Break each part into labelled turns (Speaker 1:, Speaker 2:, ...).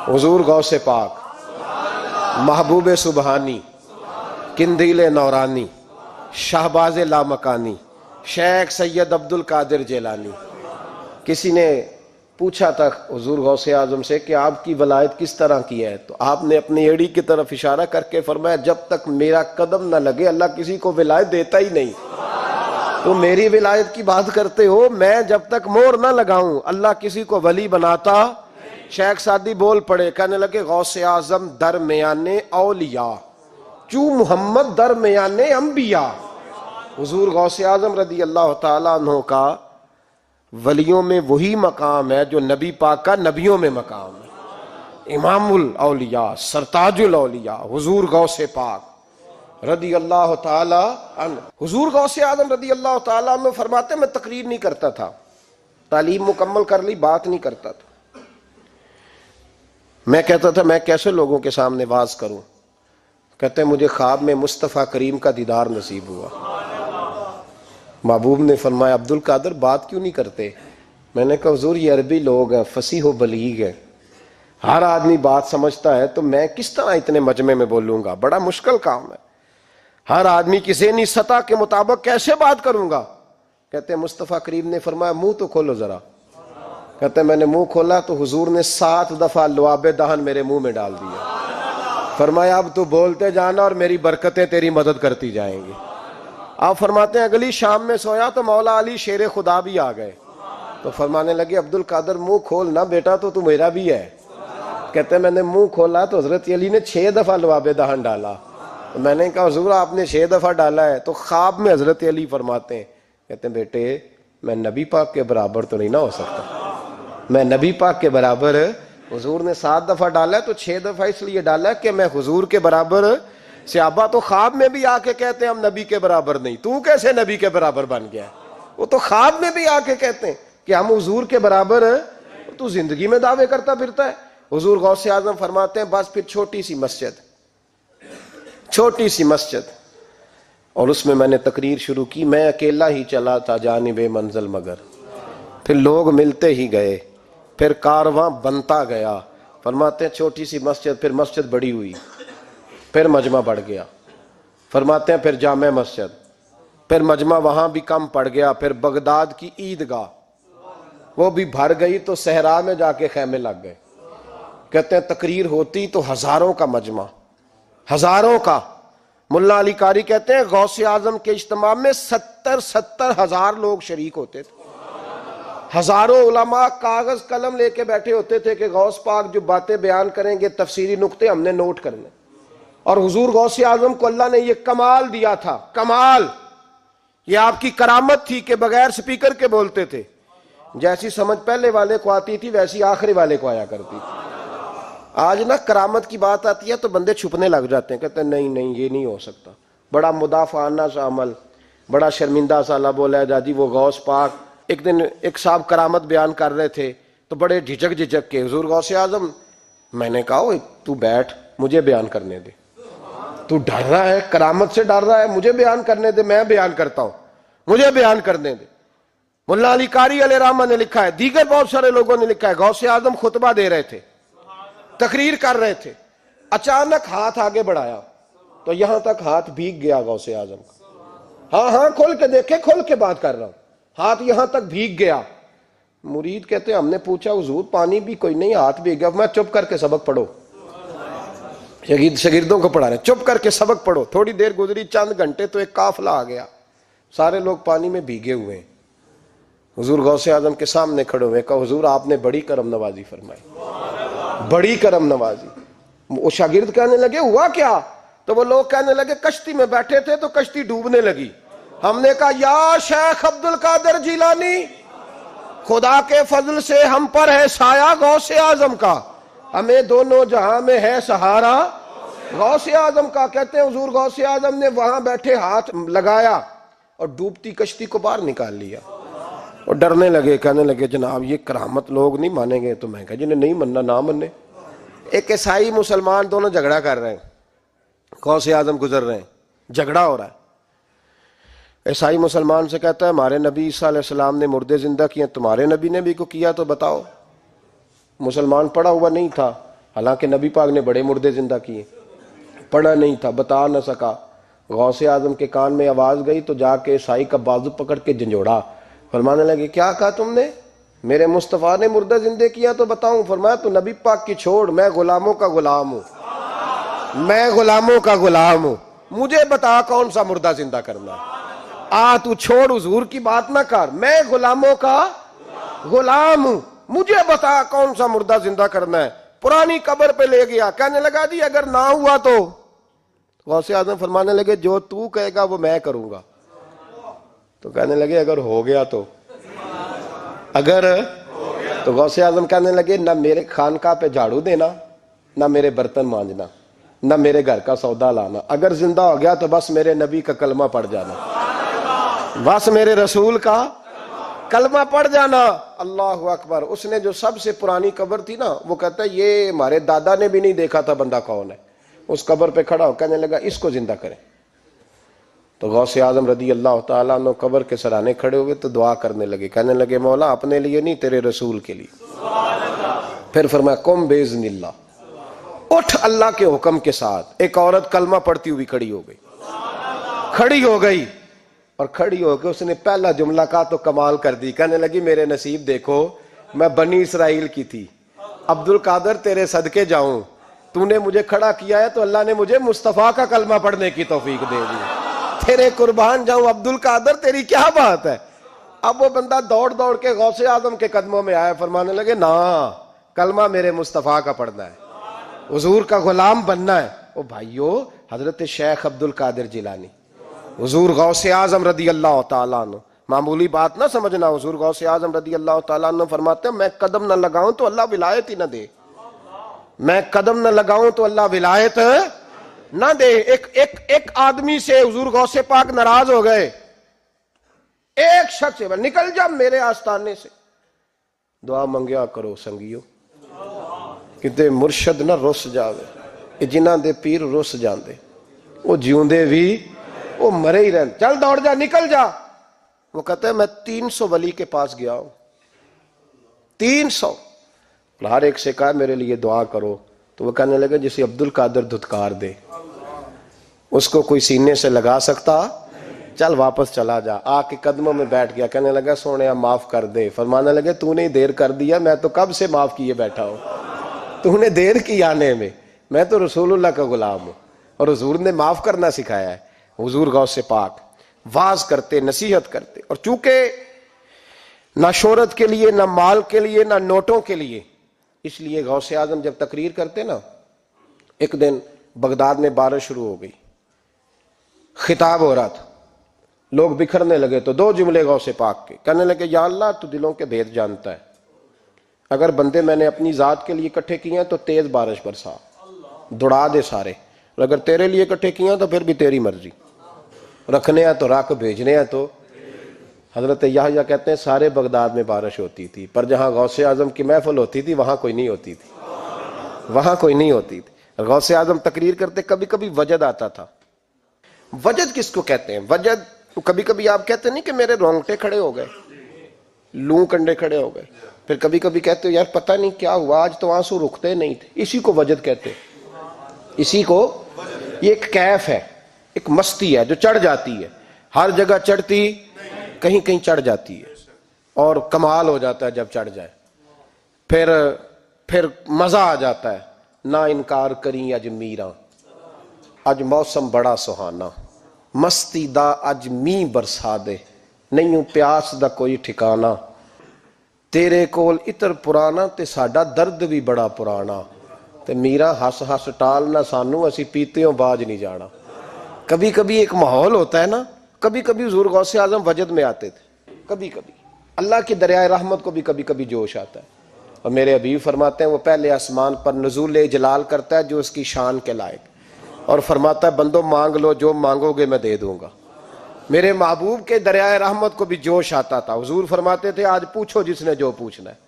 Speaker 1: حضور غوث پاک، محبوب سبحانی، قندیل نورانی، شہباز لامکانی، شیخ سید عبد القادر جیلانی۔ کسی نے پوچھا تھا حضور غوث اعظم سے کہ آپ کی ولایت کس طرح کی ہے، تو آپ نے اپنی ایڑی کی طرف اشارہ کر کے فرمایا جب تک میرا قدم نہ لگے اللہ کسی کو ولایت دیتا ہی نہیں۔ تو میری ولایت کی بات کرتے ہو، میں جب تک مور نہ لگاؤں اللہ کسی کو ولی بناتا۔ شیخ سعدی بول پڑے، کہنے لگے غوث اعظم درمیان اولیاء چو محمد درمیان انبیاء۔ حضور غوث اعظم رضی اللہ تعالیٰ عنہ کا ولیوں میں وہی مقام ہے جو نبی پاک کا نبیوں میں مقام ہے۔ امام الاولیاء، سرتاج الاولیاء حضور غوث پاک رضی اللہ تعالی عنہ۔ حضور غوث اعظم رضی اللہ تعالی عنہ فرماتے میں تقریر نہیں کرتا تھا، تعلیم مکمل کر لی بات نہیں کرتا تھا۔ میں کہتا تھا میں کیسے لوگوں کے سامنے واز کروں؟ کہتے ہیں مجھے خواب میں مصطفیٰ کریم کا دیدار نصیب ہوا۔ محبوب نے فرمایا عبد القادر بات کیوں نہیں کرتے؟ میں نے کہا حضور یہ عربی لوگ ہیں، فصیح و بلیغ ہیں، ہر آدمی بات سمجھتا ہے، تو میں کس طرح اتنے مجمع میں بولوں گا؟ بڑا مشکل کام ہے، ہر آدمی کی ذہنی سطح کے مطابق کیسے بات کروں گا؟ کہتے ہیں مصطفیٰ کریم نے فرمایا منہ تو کھولو ذرا۔ کہتے ہیں میں نے منہ کھولا تو حضور نے 7 دفعہ لعاب دہن میرے منہ میں ڈال دیا۔ فرمایا اب تو بولتے جانا اور میری برکتیں تیری مدد کرتی جائیں گی۔ آپ فرماتے ہیں اگلی شام میں سویا تو مولا علی شیر خدا بھی آ گئے، تو فرمانے لگے عبد القادر منہ کھول نا بیٹا، تو میرا بھی ہے۔ کہتے ہیں میں نے منہ کھولا تو حضرت علی نے 6 دفعہ لعاب دہن ڈالا۔ میں نے کہا حضور آپ نے 6 دفعہ ڈالا ہے، تو خواب میں حضرت علی فرماتے ہیں، کہتے ہیں بیٹے میں نبی پاک کے برابر تو نہیں نہ ہو سکتا، میں نبی پاک کے برابر، حضور نے 7 دفعہ ڈالا ہے تو 6 دفعہ اس لیے ڈالا ہے کہ میں حضور کے برابر۔ صحابہ تو خواب میں بھی آ کے کہتے ہیں ہم نبی کے برابر نہیں، تو کیسے نبی کے برابر بن گیا؟ وہ تو خواب میں بھی آ کے کہتے ہیں کہ ہم حضور کے برابر، تو زندگی میں دعوے کرتا پھرتا ہے۔ حضور غوث اعظم فرماتے ہیں بس پھر چھوٹی سی مسجد، اور اس میں نے تقریر شروع کی، میں اکیلا ہی چلا تھا جانب منزل مگر، پھر لوگ ملتے ہی گئے، پھر کارواں بنتا گیا۔ فرماتے ہیں چھوٹی سی مسجد، پھر مسجد بڑی ہوئی، پھر مجمع بڑھ گیا۔ فرماتے ہیں پھر جامع مسجد، پھر مجمع وہاں بھی کم پڑ گیا، پھر بغداد کی عیدگاہ وہ بھی بھر گئی تو صحرا میں جا کے خیمے لگ گئے۔ کہتے ہیں تقریر ہوتی تو ہزاروں کا مجمع، ہزاروں کا۔ ملا علی قاری کہتے ہیں غوث اعظم کے اجتماع میں 70 ہزار لوگ شریک ہوتے تھے، ہزاروں علماء کاغذ قلم لے کے بیٹھے ہوتے تھے کہ غوث پاک جو باتیں بیان کریں گے تفسیری نقطے ہم نے نوٹ کرنے۔ اور حضور غوث اعظم کو اللہ نے یہ کمال دیا تھا، کمال، یہ آپ کی کرامت تھی کہ بغیر سپیکر کے بولتے تھے، جیسی سمجھ پہلے والے کو آتی تھی ویسی آخری والے کو آیا کرتی تھی۔ آج نا کرامت کی بات آتی ہے تو بندے چھپنے لگ جاتے ہیں، کہتے ہیں نہیں یہ نہیں ہو سکتا، بڑا مدافعانہ سا عمل، بڑا شرمندہ سا لب و لہجہ جی وہ غوث پاک۔ ایک دن ایک صاحب کرامت بیان کر رہے تھے تو بڑے جھجک کے حضور غوث اعظم، میں نے کہا تو بیٹھ مجھے بیان کرنے دے، تو ڈر رہا ہے کرامت سے ڈر رہا ہے، مجھے بیان کرنے دے، میں بیان کرتا ہوں، مجھے بیان کرنے دے۔ ملا علی قاری علیہ رحمہ نے لکھا ہے، دیگر بہت سارے لوگوں نے لکھا ہے، غوث اعظم خطبہ دے رہے تھے، تقریر کر رہے تھے، اچانک ہاتھ آگے بڑھایا تو یہاں تک ہاتھ بھیگ گیا غوث اعظم کا۔ ہاں کھول کے دیکھے، کھول کے بات کر رہا ہوں، ہاتھ یہاں تک بھیگ گیا۔ مرید کہتے ہیں ہم نے پوچھا حضور پانی بھی کوئی نہیں، ہاتھ بھیگ گیا۔ میں چپ کر کے سبق پڑھو، شاگردوں کو پڑھا رہے ہیں، چپ کر کے سبق پڑھو۔ تھوڑی دیر گزری، چند گھنٹے تو ایک قافلہ آ گیا، سارے لوگ پانی میں بھیگے ہوئے ہیں۔ حضور غوث اعظم کے سامنے کھڑے ہوئے، کہا حضور آپ نے بڑی کرم نوازی فرمائی، بڑی کرم نوازی۔ وہ شاگرد کہنے لگے ہوا کیا؟ تو وہ لوگ کہنے لگے کشتی میں بیٹھے تھے تو کشتی ڈوبنے لگی، ہم نے کہا یا شیخ عبد القادر جیلانی، خدا کے فضل سے ہم پر ہے سایہ غوث اعظم کا، ہمیں دونوں جہاں میں ہے سہارا غوث اعظم کا۔ کہتے ہیں حضور غوث اعظم نے وہاں بیٹھے ہاتھ لگایا اور ڈوبتی کشتی کو باہر نکال لیا، اور ڈرنے لگے، کہنے لگے جناب یہ کرامت لوگ نہیں مانیں گے۔ تو میں کہا جنہیں نہیں مننا نہ مننے۔ ایک عیسائی مسلمان دونوں جھگڑا کر رہے ہیں، غوث اعظم گزر رہے ہیں، جھگڑا ہو رہا ہے۔ عیسائی مسلمان سے کہتا ہے ہمارے نبی عیسیٰ علیہ السلام نے مردے زندہ کیے، تمہارے نبی نے بھی کو کیا تو بتاؤ۔ مسلمان پڑھا ہوا نہیں تھا، حالانکہ نبی پاک نے بڑے مردے زندہ کیے، پڑھا نہیں تھا، بتا نہ سکا۔ غوث اعظم کے کان میں آواز گئی تو جا کے عیسائی کا بازو پکڑ کے جھنجھوڑا، فرمانے لگے کیا کہا تم نے؟ میرے مصطفیٰ نے مردہ زندہ کیا تو بتاؤں؟ فرمایا تو نبی پاک کی چھوڑ، میں غلاموں کا غلام ہوں، میں غلاموں کا غلام ہوں، مجھے بتا کون سا مردہ زندہ کرنا ہے۔ تو چھوڑ حضور کی بات نہ کر، میں غلاموں کا غلام ہوں، مجھے بتا کون سا مردہ زندہ کرنا ہے۔ پرانی قبر پہ لے گیا، کہنے لگا جی اگر نہ ہوا تو؟ غوث اعظم فرمانے لگے جو تو کہے گا وہ میں کروں گا۔ تو کہنے لگے اگر ہو گیا تو؟ اگر تو غوث اعظم کہنے لگے نہ میرے خانقاہ پہ جھاڑو دینا، نہ میرے برتن مانجنا، نہ میرے گھر کا سودا لانا، اگر زندہ ہو گیا تو بس میرے نبی کا کلمہ پڑھ جانا، بس میرے رسول کا کلمہ پڑھ جانا۔ اللہ اکبر۔ اس نے جو سب سے پرانی قبر تھی نا، وہ کہتا ہے یہ ہمارے دادا نے بھی نہیں دیکھا تھا بندہ کون ہے۔ اس قبر پہ کھڑا ہو کہنے لگا اس کو زندہ کریں۔ تو غوث اعظم رضی اللہ تعالیٰ عنہ قبر کے سرانے کھڑے ہوئے تو دعا کرنے لگے، کہنے لگے مولا اپنے لیے نہیں، تیرے رسول کے لیے۔ پھر فرمایا قم باذن اللہ، اٹھ اللہ کے حکم کے ساتھ۔ ایک عورت کلمہ پڑھتی ہوئی کھڑی ہو گئی، کھڑی ہو گئی، اور کھڑی ہو کے اس نے پہلا جملہ کہا تو کمال کر دی، کہنے لگی میرے نصیب دیکھو، میں بنی اسرائیل کی تھی، عبد القادر تیرے صدقے جاؤں، تو نے مجھے کھڑا کیا ہے تو اللہ نے مجھے مصطفیٰ کا کلمہ پڑھنے کی توفیق دے دی، تیرے قربان جاؤں عبد القادر، تیری کیا بات ہے۔ اب وہ بندہ دوڑ دوڑ کے غوث اعظم کے قدموں میں آیا، فرمانے لگے نا کلمہ میرے مصطفیٰ کا پڑھنا ہے، حضور کا غلام بننا ہے۔ او بھائیو، حضرت شیخ عبد القادر جیلانی، حضور غوث اعظم رضی اللہ تعالیٰ عنہ، معمولی بات نہ سمجھنا، حضور غوث اعظم رضی اللہ تعالیٰ عنہ فرماتے ہیں میں قدم نہ لگاؤں تو اللہ ولایت ہی نہ دے، میں قدم نہ لگاؤں تو اللہ ولایت نہ دے۔ ایک آدمی سے حضور غوث پاک ناراض ہو گئے، ایک شخص سے، نکل جا میرے آستانے سے۔ دعا منگیا کرو سنگیو، کتے مرشد نہ رس جاوے، جنہاں دے پیر رس جاندے، وہ جیوندے بھی وہ مرے ہی رہن، چل دوڑ جا، نکل جا۔ وہ کہتا ہے میں 300 ولی کے پاس گیا ہوں، 300، ہر ایک سے کہا میرے لیے دعا کرو۔ تو وہ کہنے لگا جسے عبد القادر دھتکار دے اس کو کوئی سینے سے لگا سکتا؟ چل واپس چلا جا۔ آ کے قدموں میں بیٹھ گیا، کہنے لگا سونیا معاف کر دے۔ فرمانے لگے تو نے دیر کر دیا، میں تو کب سے معاف کیے بیٹھا ہوں، تو نے دیر کی آنے میں تو رسول اللہ کا غلام ہوں، اور حضور نے معاف کرنا سکھایا ہے۔ حضور غوث پاک واز کرتے، نصیحت کرتے، اور چونکہ نہ شہرت کے لیے، نہ مال کے لیے، نہ نوٹوں کے لیے، اس لیے غوث اعظم جب تقریر کرتے نا، ایک دن بغداد میں بارش شروع ہو گئی، خطاب ہو رہا تھا، لوگ بکھرنے لگے تو 2 جملے غوث پاک کے، کہنے لگے یا اللہ تو دلوں کے بھید جانتا ہے، اگر بندے میں نے اپنی ذات کے لیے اکٹھے کیے ہیں تو تیز بارش برسا، دوڑا دے سارے، اور اگر تیرے لیے اکٹھے کیے ہیں تو پھر بھی تیری مرضی، رکھنے ہیں تو رکھ، بھیجنے ہیں تو۔ حضرت یحییٰ کہتے ہیں سارے بغداد میں بارش ہوتی تھی، پر جہاں غوث اعظم کی محفل ہوتی تھی وہاں کوئی نہیں ہوتی تھی، وہاں کوئی نہیں ہوتی تھی۔ غوث اعظم تقریر کرتے کبھی کبھی وجد آتا تھا۔ وجد کس کو کہتے ہیں؟ وجد کبھی کبھی آپ کہتے نہیں کہ میرے رونگٹے کھڑے ہو گئے، لوں کنڈے کھڑے ہو گئے، پھر کبھی کبھی کہتے ہو یار پتہ نہیں کیا ہوا آج تو آنسو رکتے نہیں تھے، اسی کو وجد کہتے ہیں۔ اسی کو، یہ ایک کیف ہے، ایک مستی ہے جو چڑھ جاتی ہے، ہر جگہ چڑھتی کہیں کہیں چڑھ جاتی ہے، اور کمال ہو جاتا ہے جب چڑھ جائے، پھر مزہ آ جاتا ہے۔ نہ انکار کریں اج میراں، اج موسم بڑا سہانا، مستی دا اج می برسا دے، نہیں پیاس دا کوئی ٹھکانا، تیرے کول اتر پرانا تے ساڈا درد بھی بڑا پرانا، تے میرا ہس ہس ٹال نہ سانو، اسی پیتےوں باج نہیں جانا۔ کبھی کبھی ایک ماحول ہوتا ہے نا، کبھی کبھی حضور غوث اعظم وجد میں آتے تھے، کبھی کبھی اللہ کی دریائے رحمت کو بھی کبھی کبھی جوش آتا ہے، اور میرے حبیب فرماتے ہیں وہ پہلے آسمان پر نزول جلال کرتا ہے جو اس کی شان کے لائق، اور فرماتا ہے بندو مانگ لو جو مانگو گے میں دے دوں گا۔ میرے محبوب کے دریائے رحمت کو بھی جوش آتا تھا، حضور فرماتے تھے آج پوچھو جس نے جو پوچھنا ہے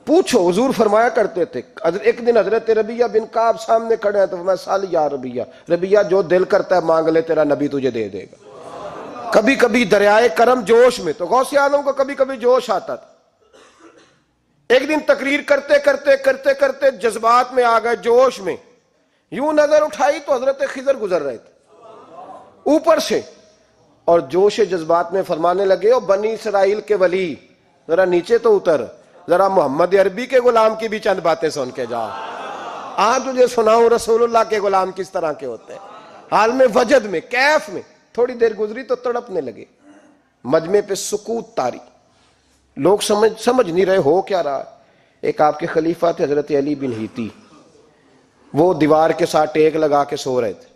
Speaker 1: پوچھو، حضور فرمایا کرتے تھے۔ ایک دن حضرت ربیہ بن کعب سامنے کھڑے ہیں تو فرمایا سال یا ربیہ، ربیہ جو دل کرتا ہے مانگ لے تیرا نبی تجھے دے دے گا۔ کبھی کبھی دریائے کرم جوش میں، تو غوث اعظم کو کبھی کبھی جوش آتا تھا۔ ایک دن تقریر کرتے کرتے کرتے کرتے جذبات میں آ گئے، جوش میں، یوں نظر اٹھائی تو حضرت خضر گزر رہے تھے اوپر سے، اور جوش جذبات میں فرمانے لگے، او بنی اسرائیل کے ولی ذرا نیچے تو اتر، ذرا محمد عربی کے غلام کی بھی چند باتیں سن کے جا، آج تجھے سناؤں رسول اللہ کے غلام کس طرح کے ہوتے ہیں۔ حال میں وجد میں، کیف میں، تھوڑی دیر گزری تو تڑپنے لگے، مجمع پہ سکوت طاری، لوگ سمجھ نہیں رہے ہو کیا رہا۔ ایک آپ کے خلیفہ تھے حضرت علی بن ہیتی، وہ دیوار کے ساتھ ٹیک لگا کے سو رہے تھے،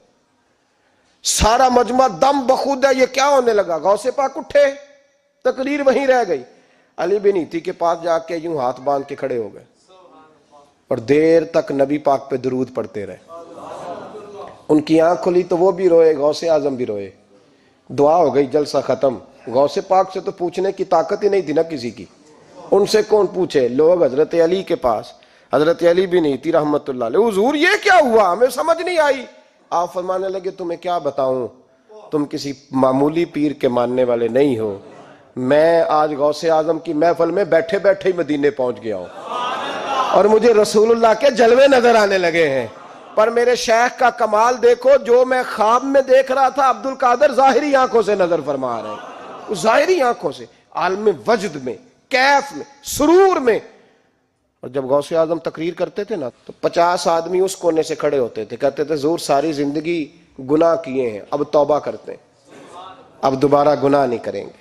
Speaker 1: سارا مجمع دم بخود ہے، یہ کیا ہونے لگا؟ غوث پاک اٹھے، تقریر وہیں رہ گئی، علی بن ہیتی کے پاس جا کے یوں ہاتھ باندھ کے کھڑے ہو گئے اور دیر تک نبی پاک پہ درود پڑھتے رہے۔ ان کی آنکھ کھلی تو وہ بھی روئے، غوث اعظم بھی روئے، دعا ہو گئی، جلسہ ختم۔ غوث پاک سے تو پوچھنے کی طاقت ہی نہیں تھی نا کسی کی، ان سے کون پوچھے؟ لوگ حضرت علی کے پاس، حضرت علی بن ہیتی رحمت اللہ علیہ، حضور یہ کیا ہوا؟ ہمیں سمجھ نہیں آئی۔ آپ فرمانے لگے، تمہیں کیا بتاؤں، تم کسی معمولی پیر کے ماننے والے نہیں ہو، میں آج غوث اعظم کی محفل میں بیٹھے بیٹھے ہی مدینے پہنچ گیا ہوں اور مجھے رسول اللہ کے جلوے نظر آنے لگے ہیں، پر میرے شیخ کا کمال دیکھو، جو میں خواب میں دیکھ رہا تھا عبد القادر ظاہری آنکھوں سے نظر فرما رہے ہیں، ظاہری آنکھوں سے، عالم وجد میں، کیف میں، سرور میں۔ اور جب غوث اعظم تقریر کرتے تھے نا تو 50 آدمی اس کونے سے کھڑے ہوتے تھے، کہتے تھے حضور ساری زندگی گناہ کیے ہیں، اب توبہ کرتے ہیں، اب دوبارہ گناہ نہیں کریں گے۔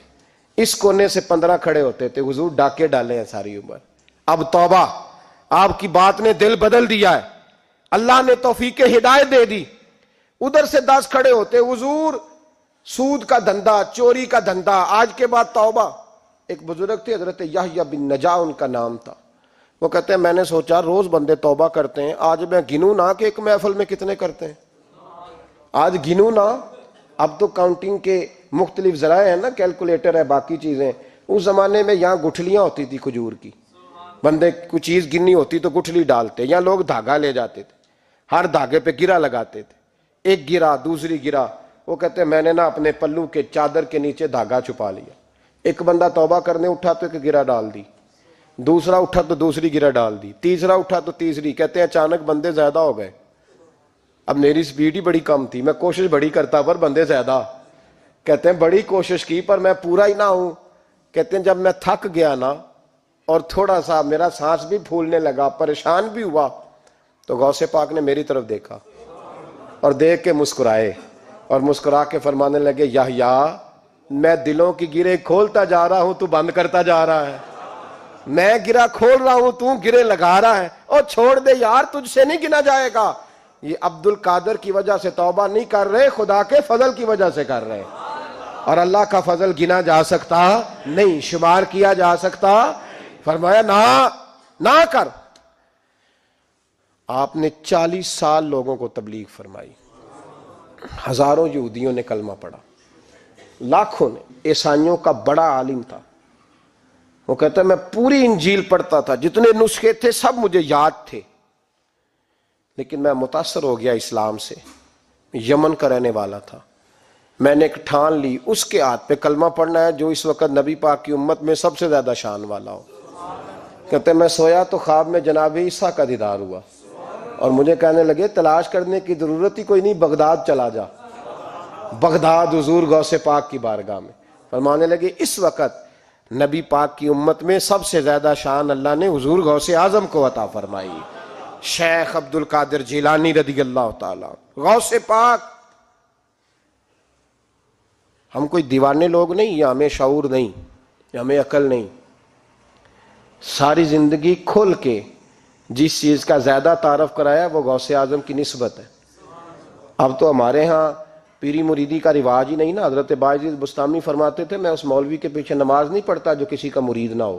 Speaker 1: اس کونے سے 15 کھڑے ہوتے تھے، حضور ڈاکے ڈالے ہیں ساری عمر، اب توبہ، آپ کی بات نے دل بدل دیا ہے، اللہ نے توفیق ہدایت دے دی۔ ادھر سے 10 کھڑے ہوتے، حضور سود کا دھندا، چوری کا دھندا، آج کے بعد توبہ۔ ایک بزرگ تھے حضرت یحییٰ بن نجا ان کا نام تھا، وہ کہتے ہیں میں نے سوچا روز بندے توبہ کرتے ہیں، آج میں گنوں نہ کہ ایک محفل میں کتنے کرتے ہیں، آج گنوں نہ۔ اب تو کاؤنٹنگ کے مختلف ذرائع ہیں نا، کیلکولیٹر ہے، باقی چیزیں، اس زمانے میں یہاں گٹھلیاں ہوتی تھی کھجور کی، بندے کوئی چیز گننی ہوتی تو گٹھلی ڈالتے، یا لوگ دھاگا لے جاتے تھے، ہر دھاگے پہ گرا لگاتے تھے، ایک گرا دوسری گرا، وہ کہتے ہیں میں نے نا اپنے پلو کے چادر کے نیچے دھاگا چھپا لیا، ایک بندہ توبہ کرنے اٹھا تو ایک گرا ڈال دی، دوسرا اٹھا تو دوسری گرا ڈال دی، تیسرا اٹھا تو تیسری، کہتے ہیں اچانک بندے زیادہ ہو گئے، اب میری سپیڈ ہی بڑی کم تھی، میں کوشش بڑی کرتا پر بندے زیادہ، کہتے ہیں بڑی کوشش کی پر میں پورا ہی نہ ہوں، کہتے ہیں جب میں تھک گیا نا اور تھوڑا سا میرا سانس بھی پھولنے لگا، پریشان بھی ہوا، تو غوث پاک نے میری طرف دیکھا اور دیکھ کے مسکرائے اور مسکرا کے فرمانے لگے، یحییٰ میں دلوں کی گرے کھولتا جا رہا ہوں، تو بند کرتا جا رہا ہے، میں گرا کھول رہا ہوں، تو گرے لگا رہا ہے، اور چھوڑ دے یار، تجھ سے نہیں گنا جائے گا۔ یہ عبد القادر کی وجہ سے توبہ نہیں کر رہے، خدا کے فضل کی وجہ سے کر رہے، اور اللہ کا فضل گنا جا سکتا نہیں، شمار کیا جا سکتا۔ فرمایا نہ کر۔ آپ نے 40 سال لوگوں کو تبلیغ فرمائی، ہزاروں یہودیوں نے کلمہ پڑھا، لاکھوں نے، عیسائیوں کا بڑا عالم تھا، وہ کہتا ہے میں پوری انجیل پڑھتا تھا، جتنے نسخے تھے سب مجھے یاد تھے، لیکن میں متاثر ہو گیا اسلام سے، یمن کا رہنے والا تھا، میں نے ایک ٹھان لی اس کے ہاتھ پہ کلمہ پڑھنا ہے جو اس وقت نبی پاک کی امت میں سب سے زیادہ شان والا ہو۔ کہتے ہیں میں سویا تو خواب میں جناب عیسیٰ کا دیدار ہوا، اور مجھے کہنے لگے تلاش کرنے کی ضرورت ہی کوئی نہیں، بغداد چلا جا، بغداد حضور غوث پاک کی بارگاہ میں۔ فرمانے لگے اس وقت نبی پاک کی امت میں سب سے زیادہ شان اللہ نے حضور غوث اعظم کو عطا فرمائی، شیخ عبد القادر جیلانی رضی اللہ تعالیٰ، غوث پاک۔ ہم کوئی دیوانے لوگ نہیں، یا ہمیں شعور نہیں، یا ہمیں عقل نہیں، ساری زندگی کھل کے جس چیز کا زیادہ تعارف کرایا وہ غوث اعظم کی نسبت ہے۔ اب تو ہمارے ہاں پیری مریدی کا رواج ہی نہیں نا، حضرت باعزید بستامی فرماتے تھے میں اس مولوی کے پیچھے نماز نہیں پڑھتا جو کسی کا مرید نہ ہو،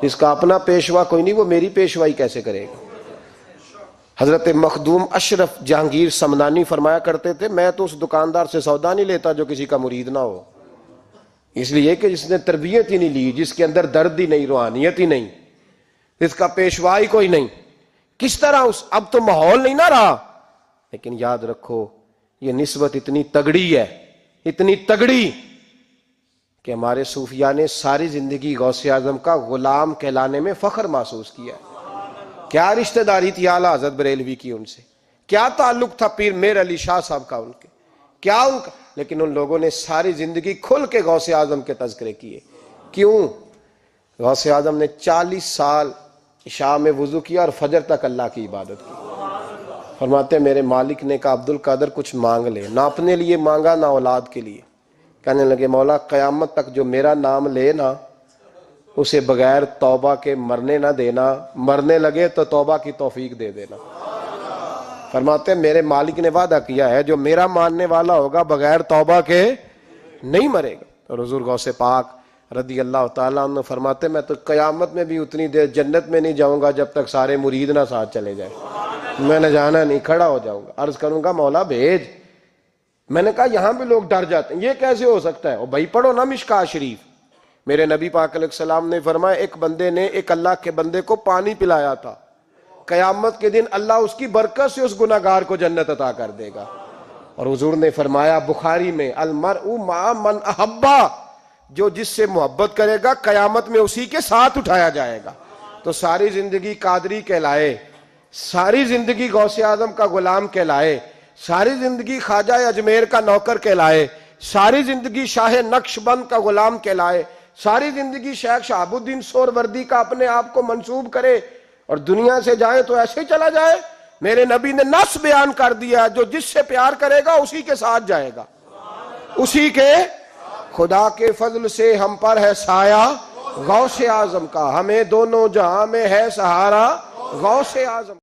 Speaker 1: جس کا اپنا پیشوا کوئی نہیں وہ میری پیشوائی کیسے کرے گا۔ حضرت مخدوم اشرف جہانگیر سمنانی فرمایا کرتے تھے میں تو اس دکاندار سے سودا نہیں لیتا جو کسی کا مرید نہ ہو، اس لیے کہ جس نے تربیت ہی نہیں لی، جس کے اندر درد ہی نہیں، روحانیت ہی نہیں، اس کا پیشوا ہی کوئی نہیں، کس طرح اب تو ماحول نہیں نہ رہا۔ لیکن یاد رکھو یہ نسبت اتنی تگڑی ہے، اتنی تگڑی کہ ہمارے صوفیاء نے ساری زندگی غوث اعظم کا غلام کہلانے میں فخر محسوس کیا ہے کیا رشتہ داری تھی اعلیٰ حضرت بریلوی کی ان سے، کیا تعلق تھا پیر میر علی شاہ صاحب کا ان کے، کیا ان کا، لیکن ان لوگوں نے ساری زندگی کھل کے غوث اعظم کے تذکرے کیے. کیوں؟ غوث اعظم نے 40 سال عشاء میں وضو کیا اور فجر تک اللہ کی عبادت کی. فرماتے ہیں میرے مالک نے کہا عبد القادر کچھ مانگ لے، نہ اپنے لیے مانگا نہ اولاد کے لیے. کہنے لگے مولا قیامت تک جو میرا نام لے نا اسے بغیر توبہ کے مرنے نہ دینا، مرنے لگے تو توبہ کی توفیق دے دینا. فرماتے ہیں میرے مالک نے وعدہ کیا ہے جو میرا ماننے والا ہوگا بغیر توبہ کے نہیں مرے گا. اور حضور غوث پاک رضی اللہ تعالیٰ عنہ فرماتے میں تو قیامت میں بھی اتنی دیر جنت میں نہیں جاؤں گا جب تک سارے مرید نہ ساتھ چلے جائیں. میں نہ جانا نہیں، کھڑا ہو جاؤں گا، عرض کروں گا مولا بھیج. میں نے کہا یہاں بھی لوگ ڈر جاتے ہیں، یہ کیسے ہو سکتا ہے؟ اور بھائی پڑھو نا مشکاہ شریف. میرے نبی پاک علیہ السلام نے فرمایا ایک بندے نے ایک اللہ کے بندے کو پانی پلایا تھا، قیامت کے دن اللہ اس کی برکت سے اس گناہگار کو جنت عطا کر دے گا. اور حضور نے فرمایا بخاری میں المرء مع من احبا، جو جس سے محبت کرے گا قیامت میں اسی کے ساتھ اٹھایا جائے گا. تو ساری زندگی قادری کہلائے، ساری زندگی غوث اعظم کا غلام کہلائے، ساری زندگی خواجہ اجمیر کا نوکر کہلائے، ساری زندگی شاہ نقش بند کا غلام کہلائے، ساری زندگی شیخ شہاب الدین سہروردی کا اپنے آپ کو منسوب کرے اور دنیا سے جائے تو ایسے ہی چلا جائے. میرے نبی نے نص بیان کر دیا جو جس سے پیار کرے گا اسی کے ساتھ جائے گا، اسی کے. خدا کے فضل سے ہم پر ہے سایہ غوث اعظم کا، ہمیں دونوں جہاں میں ہے سہارا غوث اعظم.